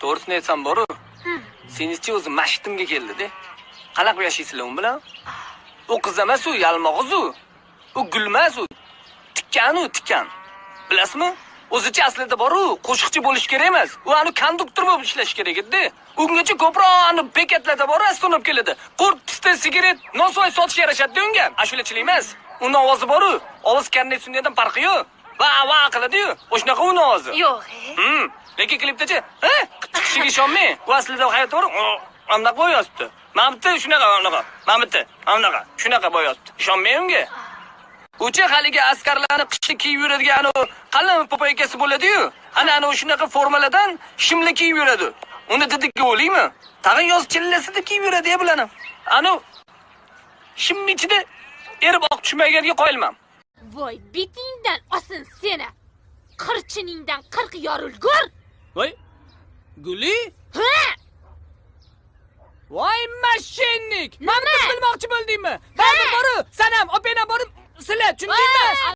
To'g'risini aytsam boru, senizchi o'zi mashtumga keldi-da. Qanaqa yashaysizlar u bilan? U qiz emas, u yalmog'iz u. U gulmas u. Tikan. Bilasizmi? O'zicha aslida bor-u, qo'shiqchi bo'lish kerak emas. U ani konduktor bo'lib ishlash kerak edi. Ungacha ko'proq ani bekatlarda bor, astonib keladi. Qurt pista sigaret, nosvoy sotish yarashadi unga. Ashulachilik emas. Uning ovozi bor-u, ovoz karnet sunniyadan farqi yo'q. Va qiladi-yu. O'shanaqa uning ovozi. Yo'q. Lekin klipdachi, chiqishiga ishonmang. U aslida hayot bor, anaqa bo'yapti. Mamti shunaqa. Shunaqa bo'yapti. Ishonmang unga. Ucha haligi askarlarni qishda kiyib yuradigan o qalin popoykasi bo'ladi-yu. Ana shunaqa formalardan shimli kiyib yuradi. Uni didiga o'laymi? Tag'in yoz chillasida kiyib yuradi-ya bularni. Shimni ichida erib oq tushmaganiga qoyilman. Voy, betingdan osin seni. Qirchiningdan 40 yorilgur. Voy, Guli? Ha! Voy mashinnik! Mana bilmoqchi bo'ldingmi? Bari boru, sanam, opena borib, sizlar tushundingmi?